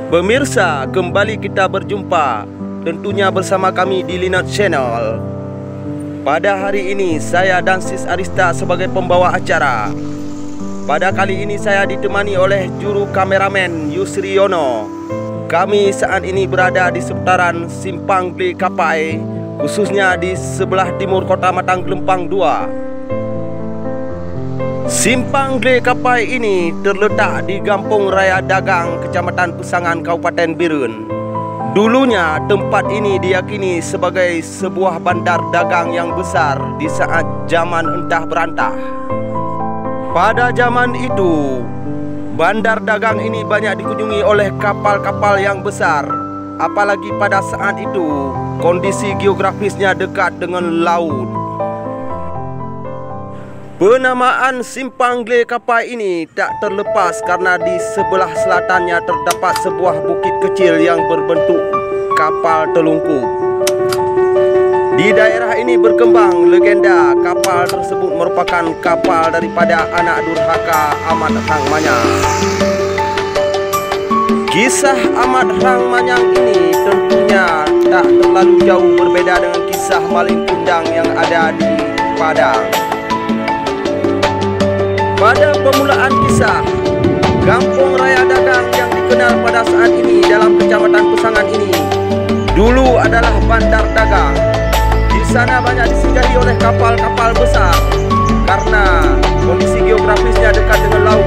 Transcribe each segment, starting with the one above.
Pemirsa, kembali kita berjumpa tentunya bersama kami di Linot Channel. Pada hari ini saya dan Sis Arista sebagai pembawa acara. Pada kali ini saya ditemani oleh juru kameramen Yusriono. Kami saat ini berada di seputaran Simpang Gli Kapai, khususnya di sebelah timur kota Matang Gelempang 2. Simpang Gli Kapai ini terletak di Kampung Raya Dagang, Kecamatan Pesangan, Kabupaten Birun. Dulunya tempat ini diyakini sebagai sebuah bandar dagang yang besar di saat zaman entah berantah. Pada zaman itu, bandar dagang ini banyak dikunjungi oleh kapal-kapal yang besar. Apalagi pada saat itu, kondisi geografisnya dekat dengan laut. Penamaan Simpang Gli Kapai ini tak terlepas karena di sebelah selatannya terdapat sebuah bukit kecil yang berbentuk kapal telungkup. Di daerah ini berkembang legenda kapal tersebut merupakan kapal daripada anak durhaka Ahmad Rang Manyang. Kisah Ahmad Rang Manyang ini tentunya tak terlalu jauh berbeda dengan kisah maling kundang yang ada di Padang. Pada permulaan kisah, Kampung Raya Dagang yang dikenal pada saat ini dalam Kecamatan Pesangan ini dulu adalah bandar dagang. Di sana banyak disinggahi oleh kapal-kapal besar karena kondisi geografisnya dekat dengan laut.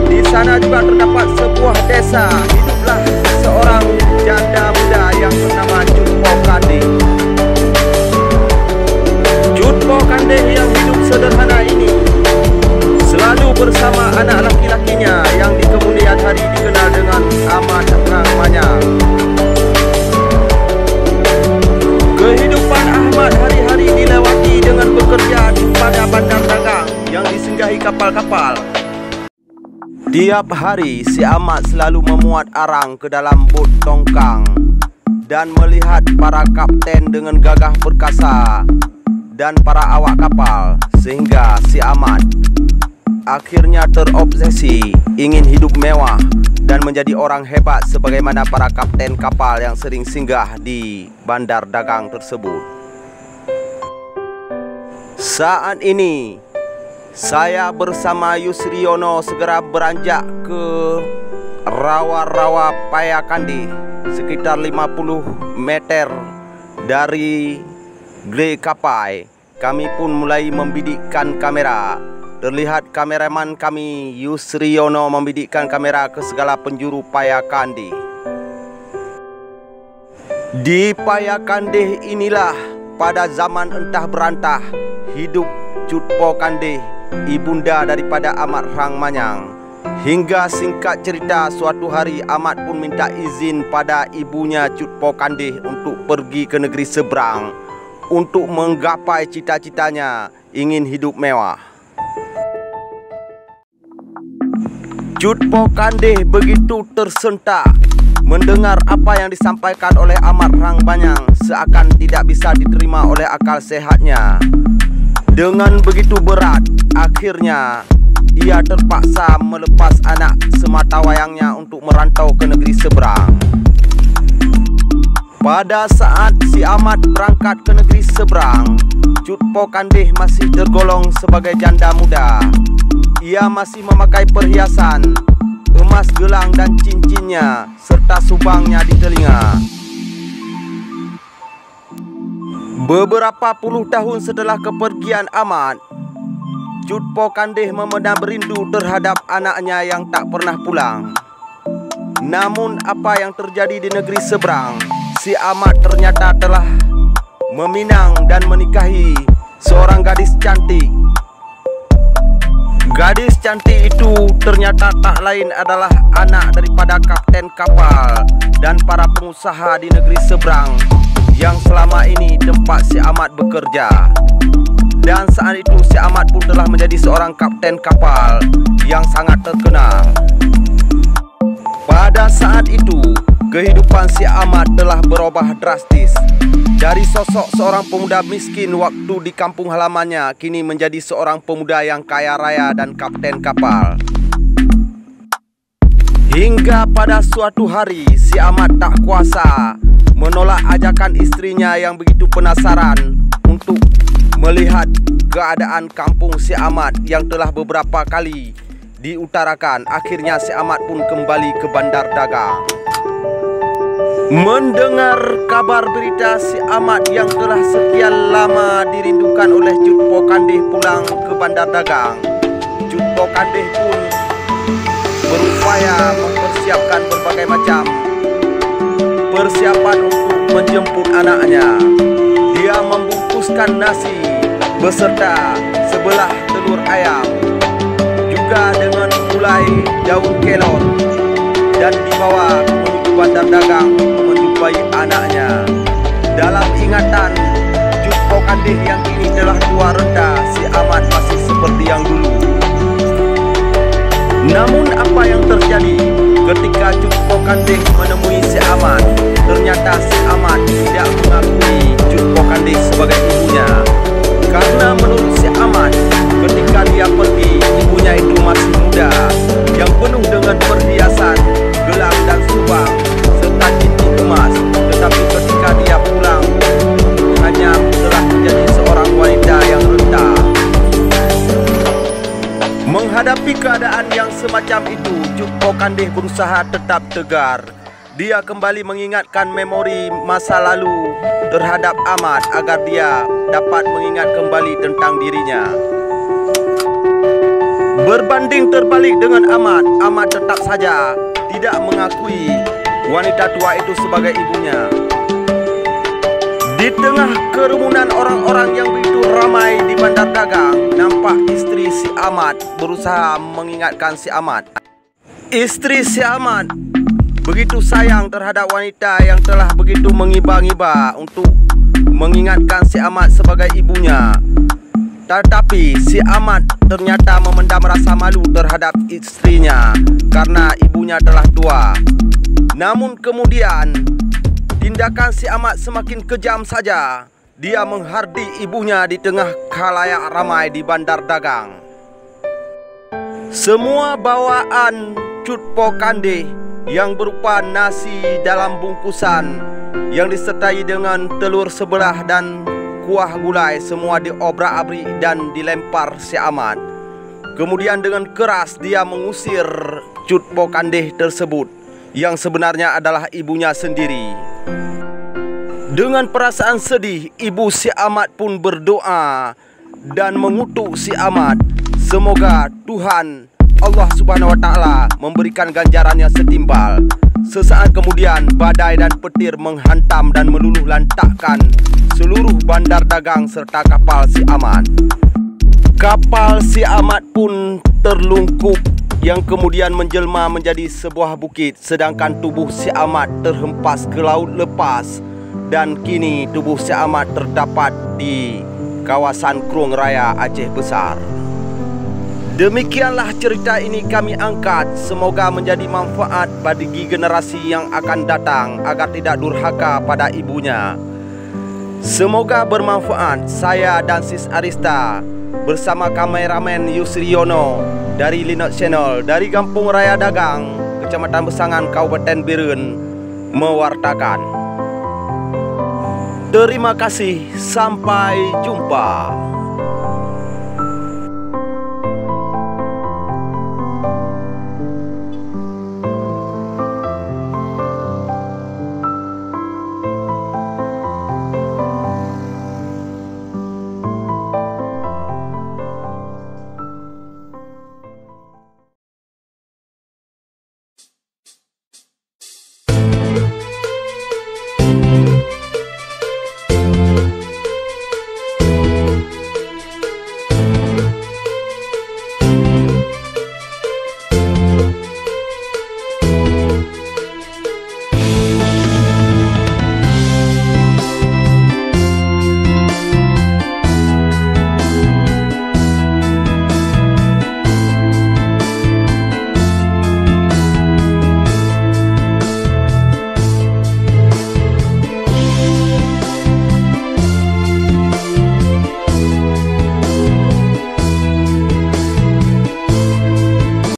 Di sana juga terdapat sebuah desa. Hiduplah seorang janda muda yang bernama Cutpo Kandeh. Cutpo Kandeh yang hidup sederhana ini selalu bersama anak laki-lakinya yang di kemudian hari dikenal dengan Ahmad Rang Manyang. Kehidupan Ahmad hari-hari dilewati dengan bekerja pada bandar dagang yang disinggahi kapal-kapal. Tiap hari si Ahmad selalu memuat arang ke dalam bot tongkang dan melihat para kapten dengan gagah perkasa dan para awak kapal, sehingga si Ahmad akhirnya terobsesi ingin hidup mewah dan menjadi orang hebat sebagaimana para kapten kapal yang sering singgah di bandar dagang tersebut. Saat ini saya bersama Yusriono segera beranjak ke rawa-rawa Payakandeh sekitar 50 meter dari Gli Kapai. Kami pun mulai membidikkan kamera. Terlihat kameraman kami Yusriono membidikkan kamera ke segala penjuru Payakandeh. Di Payakandeh inilah pada zaman entah berantah hidup Cutpo Kandeh, ibunda daripada Ahmad Rang Manyang. Hingga singkat cerita, suatu hari Ahmad pun minta izin pada ibunya Cutpo Kandeh untuk pergi ke negeri seberang untuk menggapai cita-citanya ingin hidup mewah. Cutpo Kandeh begitu tersentak mendengar apa yang disampaikan oleh Ahmad Rang Manyang, seakan tidak bisa diterima oleh akal sehatnya. Dengan begitu berat, akhirnya ia terpaksa melepas anak sematawayangnya untuk merantau ke negeri seberang. Pada saat si Ahmad berangkat ke negeri seberang, Cutpo Kandeh masih tergolong sebagai janda muda. Ia masih memakai perhiasan, emas gelang dan cincinnya, serta subangnya di telinga. Beberapa puluh tahun setelah kepergian Ahmad, Cutpo Kandeh memendam rindu terhadap anaknya yang tak pernah pulang. Namun apa yang terjadi di negeri seberang, si Ahmad ternyata telah meminang dan menikahi seorang gadis cantik. Gadis cantik itu ternyata tak lain adalah anak daripada kapten kapal dan para pengusaha di negeri seberang yang selama ini tempat si Ahmad bekerja. Dan saat itu si Ahmad pun telah menjadi seorang kapten kapal yang sangat terkenal. Pada saat itu, kehidupan si Ahmad telah berubah drastis. Dari sosok seorang pemuda miskin waktu di kampung halamannya, kini menjadi seorang pemuda yang kaya raya dan kapten kapal. Hingga pada suatu hari si Ahmad tak kuasa menolak ajakan istrinya yang begitu penasaran untuk melihat keadaan kampung si Ahmad yang telah beberapa kali diutarakan. Akhirnya si Ahmad pun kembali ke Bandar Dagang. Mendengar kabar berita si Ahmad yang telah sekian lama dirindukan oleh Cut Pokandeh pulang ke Bandar Dagang, Cut Pokandeh pun berupaya mempersiapkan berbagai macam persiapan untuk menjemput anaknya. Dia membungkuskan nasi beserta sebelah telur ayam, juga dengan gulai daun kelor, dan dibawa menuju Bandar Dagang untuk menjumpai anaknya. Dalam ingatan Cut Pokandeh yang kini telah tua renta, si Ahmad masih seperti yang dulu. Namun apa yang terjadi ketika Cut Pokandeh menemui si Ahmad? Ternyata si Ahmad tidak mengakui Cut Pokandeh sebagai ibunya. Karena menurut si Ahmad, ketika dia pergi, ibunya itu masih muda, yang penuh dengan perhiasan, gelang dan subang, serta cincin emas. Tetapi ketika dia pulang, hanya telah menjadi seorang wanita yang renta. Menghadapi keadaan yang semacam itu, Cut Pokandeh berusaha tetap tegar. Dia kembali mengingatkan memori masa lalu terhadap Ahmad agar dia dapat mengingat kembali tentang dirinya. Berbanding terbalik dengan Ahmad, Ahmad tetap saja tidak mengakui wanita tua itu sebagai ibunya. Di tengah kerumunan orang-orang yang begitu ramai di Bandar Dagang, nampak istri si Ahmad berusaha mengingatkan si Ahmad. Istri si Ahmad begitu sayang terhadap wanita yang telah begitu mengiba-ngiba untuk mengingatkan si Ahmad sebagai ibunya. Tetapi si Ahmad ternyata memendam rasa malu terhadap istrinya karena ibunya telah tua. Namun kemudian tindakan si Ahmad semakin kejam saja. Dia menghardi ibunya di tengah khalayak ramai di Bandar Dagang. Semua bawaan Cut Pokandeh yang berupa nasi dalam bungkusan yang disertai dengan telur sebelah dan kuah gulai semua diobrak-abrik dan dilempar si Ahmad. Kemudian dengan keras dia mengusir Cut Pokandeh tersebut yang sebenarnya adalah ibunya sendiri. Dengan perasaan sedih, ibu si Ahmad pun berdoa dan mengutuk si Ahmad. Semoga Tuhan Allah Subhanahu wa Ta'ala memberikan ganjarannya setimbal. Sesaat kemudian badai dan petir menghantam dan meluluh lantakkan seluruh Bandar Dagang serta kapal si Ahmad. Kapal si Ahmad pun terlungkup yang kemudian menjelma menjadi sebuah bukit, sedangkan tubuh si Ahmad terhempas ke laut lepas. Dan kini tubuh si Ahmad terdapat di kawasan Krung Raya Aceh Besar. Demikianlah cerita ini kami angkat. Semoga menjadi manfaat bagi generasi yang akan datang agar tidak durhaka pada ibunya. Semoga bermanfaat. Saya dan Sis Arista bersama kameramen Yusri Yono dari Linux Channel dari Kampung Raya Dagang, Kecamatan Besangan, Kabupaten Birun mewartakan. Terima kasih, sampai jumpa.